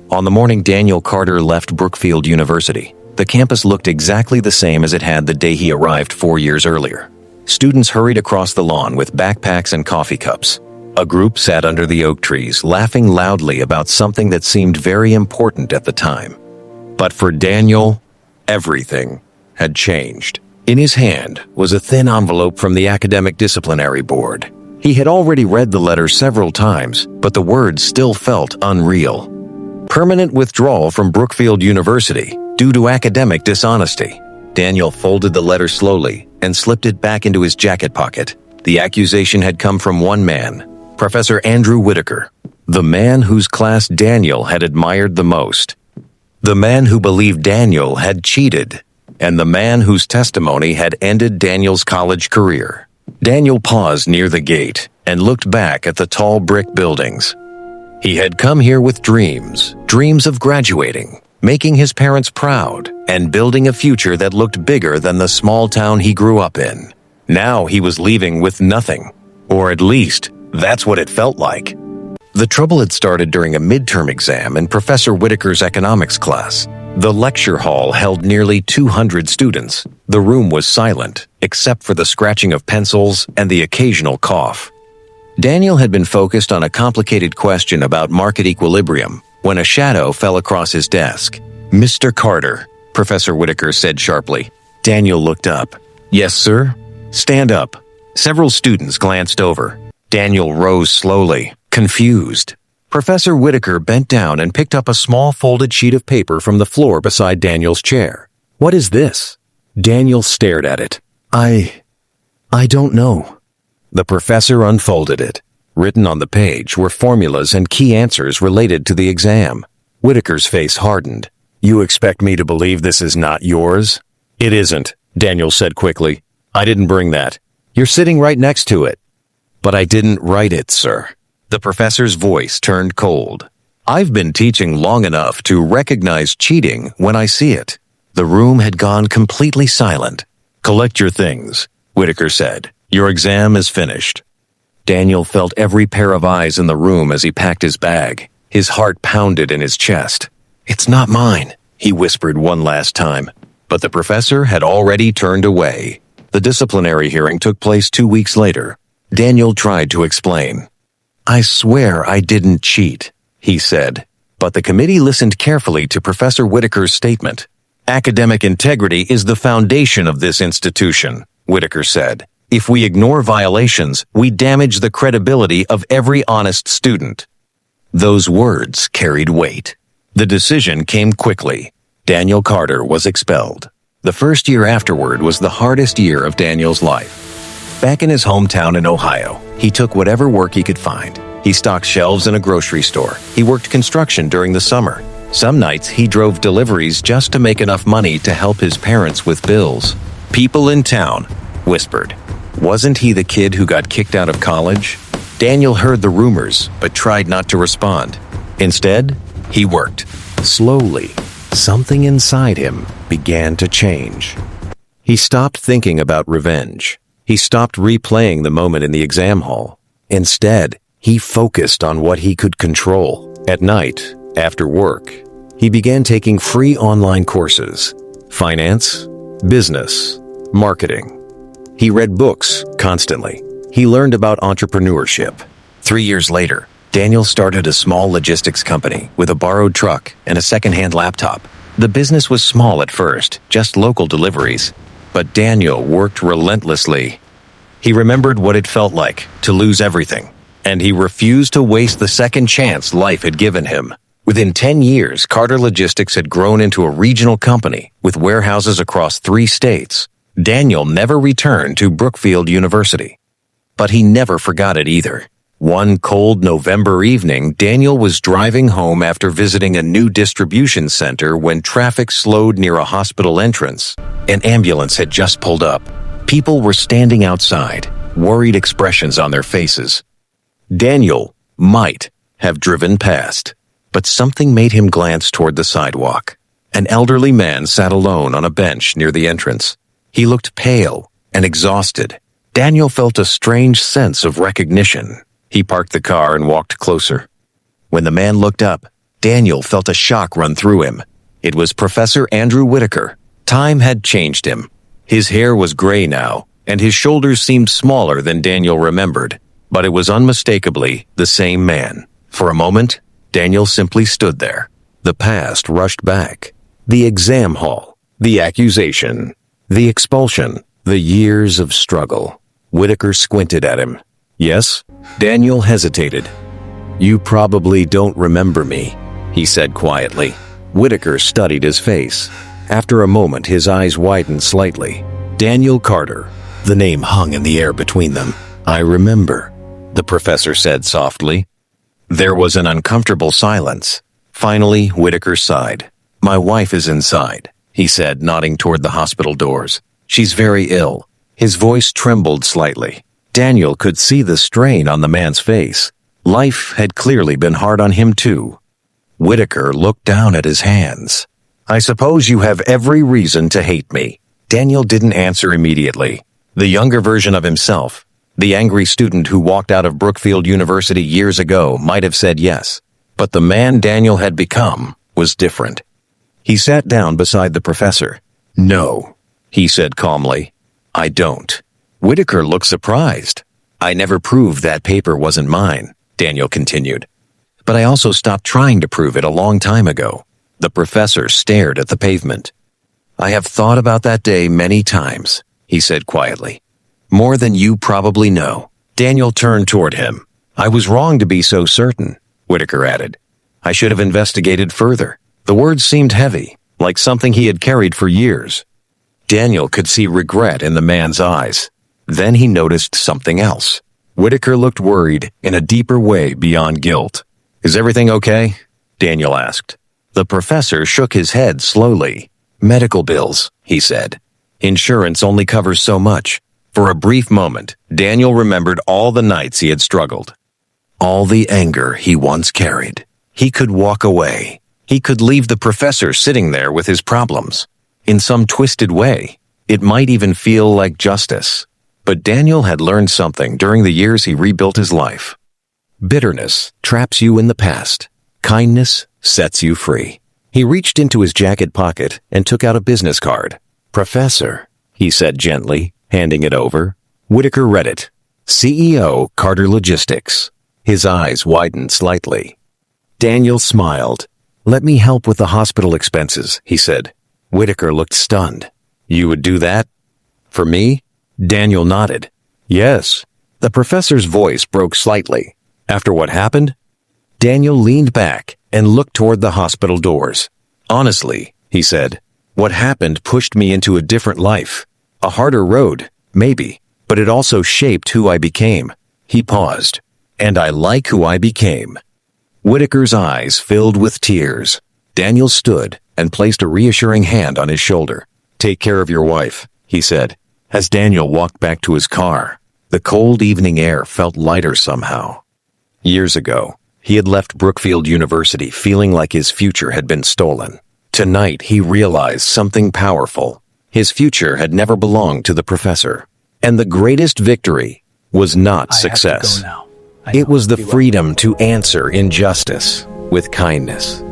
On the morning Daniel Carter left Brookfield University, the campus looked exactly the same as it had the day he arrived 4 years earlier. Students hurried across the lawn with backpacks and coffee cups. A group sat under the oak trees, laughing loudly about something that seemed very important at the time. But for Daniel, everything had changed. In his hand was a thin envelope from the Academic Disciplinary Board. He had already read the letter several times, but the words still felt unreal. Permanent withdrawal from Brookfield University due to academic dishonesty. Daniel folded the letter slowly and slipped it back into his jacket pocket. The accusation had come from one man, Professor Andrew Whitaker, the man whose class Daniel had admired the most, the man who believed Daniel had cheated, and the man whose testimony had ended Daniel's college career. Daniel paused near the gate and looked back at the tall brick buildings. He had come here with dreams of graduating, making his parents proud, and building a future that looked bigger than the small town he grew up in. Now he was leaving with nothing, or at least, that's what it felt like. The trouble had started during a midterm exam in Professor Whitaker's economics class. The lecture hall held nearly 200 students. The room was silent, except for the scratching of pencils and the occasional cough. Daniel had been focused on a complicated question about market equilibrium when a shadow fell across his desk. "Mr. Carter," Professor Whitaker said sharply. Daniel looked up. "Yes, sir?" "Stand up." Several students glanced over. Daniel rose slowly, confused. Professor Whitaker bent down and picked up a small folded sheet of paper from the floor beside Daniel's chair. "What is this?" Daniel stared at it. I don't know." The professor unfolded it. Written on the page were formulas and key answers related to the exam. Whitaker's face hardened. "You expect me to believe this is not yours?" "It isn't," Daniel said quickly. "I didn't bring that. You're sitting right next to it." "But I didn't write it, sir." The professor's voice turned cold. "I've been teaching long enough to recognize cheating when I see it." The room had gone completely silent. "Collect your things," Whitaker said. "Your exam is finished." Daniel felt every pair of eyes in the room as he packed his bag. His heart pounded in his chest. "It's not mine," he whispered one last time. But the professor had already turned away. The disciplinary hearing took place 2 weeks later. Daniel tried to explain. "I swear I didn't cheat," he said. But the committee listened carefully to Professor Whitaker's statement. "Academic integrity is the foundation of this institution," Whitaker said. "If we ignore violations, we damage the credibility of every honest student." Those words carried weight. The decision came quickly. Daniel Carter was expelled. The first year afterward was the hardest year of Daniel's life. Back in his hometown in Ohio, he took whatever work he could find. He stocked shelves in a grocery store. He worked construction during the summer. Some nights he drove deliveries just to make enough money to help his parents with bills. People in town whispered, "Wasn't he the kid who got kicked out of college?" Daniel heard the rumors, but tried not to respond. Instead, he worked. Slowly, something inside him began to change. He stopped thinking about revenge. He stopped replaying the moment in the exam hall. Instead, he focused on what he could control. At night, after work, he began taking free online courses: finance, business, marketing. He read books constantly. He learned about entrepreneurship. 3 years later, Daniel started a small logistics company with a borrowed truck and a second-hand laptop. The business was small at first, just local deliveries. But Daniel worked relentlessly. He remembered what it felt like to lose everything, and he refused to waste the second chance life had given him. Within 10 years, Carter Logistics had grown into a regional company with warehouses across 3 states. Daniel never returned to Brookfield University. But he never forgot it either. One cold November evening, Daniel was driving home after visiting a new distribution center when traffic slowed near a hospital entrance. An ambulance had just pulled up. People were standing outside, worried expressions on their faces. Daniel might have driven past, but something made him glance toward the sidewalk. An elderly man sat alone on a bench near the entrance. He looked pale and exhausted. Daniel felt a strange sense of recognition. He parked the car and walked closer. When the man looked up, Daniel felt a shock run through him. It was Professor Andrew Whitaker. Time had changed him. His hair was gray now, and his shoulders seemed smaller than Daniel remembered, but it was unmistakably the same man. For a moment, Daniel simply stood there. The past rushed back. The exam hall, the accusation, the expulsion, the years of struggle. Whitaker squinted at him. Yes? Daniel hesitated. You probably don't remember me, he said quietly. Whitaker studied his face. After a moment, his eyes widened slightly. Daniel Carter. The name hung in the air between them. I remember, the professor said softly. There was an uncomfortable silence. Finally, Whitaker sighed. My wife is inside, he said, nodding toward the hospital doors. She's very ill. His voice trembled slightly. Daniel could see the strain on the man's face. Life had clearly been hard on him too. Whitaker looked down at his hands. I suppose you have every reason to hate me. Daniel didn't answer immediately. The younger version of himself, the angry student who walked out of Brookfield University years ago, might have said yes. But the man Daniel had become was different. He sat down beside the professor. No, he said calmly. I don't. Whitaker looked surprised. I never proved that paper wasn't mine, Daniel continued. But I also stopped trying to prove it a long time ago. The professor stared at the pavement. I have thought about that day many times, he said quietly. More than you probably know. Daniel turned toward him. I was wrong to be so certain, Whitaker added. I should have investigated further. The words seemed heavy, like something he had carried for years. Daniel could see regret in the man's eyes. Then he noticed something else. Whitaker looked worried in a deeper way beyond guilt. Is everything okay? Daniel asked. The professor shook his head slowly. Medical bills, he said. Insurance only covers so much. For a brief moment, Daniel remembered all the nights he had struggled. All the anger he once carried. He could walk away. He could leave the professor sitting there with his problems. In some twisted way, it might even feel like justice. But Daniel had learned something during the years he rebuilt his life. Bitterness traps you in the past. Kindness sets you free. He reached into his jacket pocket and took out a business card. Professor, he said gently, handing it over. Whitaker read it. CEO, Carter Logistics. His eyes widened slightly. Daniel smiled. Let me help with the hospital expenses, he said. Whitaker looked stunned. You would do that? For me? Daniel nodded. Yes. The professor's voice broke slightly. After what happened? Daniel leaned back and looked toward the hospital doors. Honestly, he said, what happened pushed me into a different life. A harder road, maybe, but it also shaped who I became. He paused. And I like who I became. Whitaker's eyes filled with tears. Daniel stood and placed a reassuring hand on his shoulder. Take care of your wife, he said. As Daniel walked back to his car, the cold evening air felt lighter somehow. Years ago, he had left Brookfield University feeling like his future had been stolen. Tonight, he realized something powerful. His future had never belonged to the professor. And the greatest victory was not success. It was the freedom to answer injustice with kindness.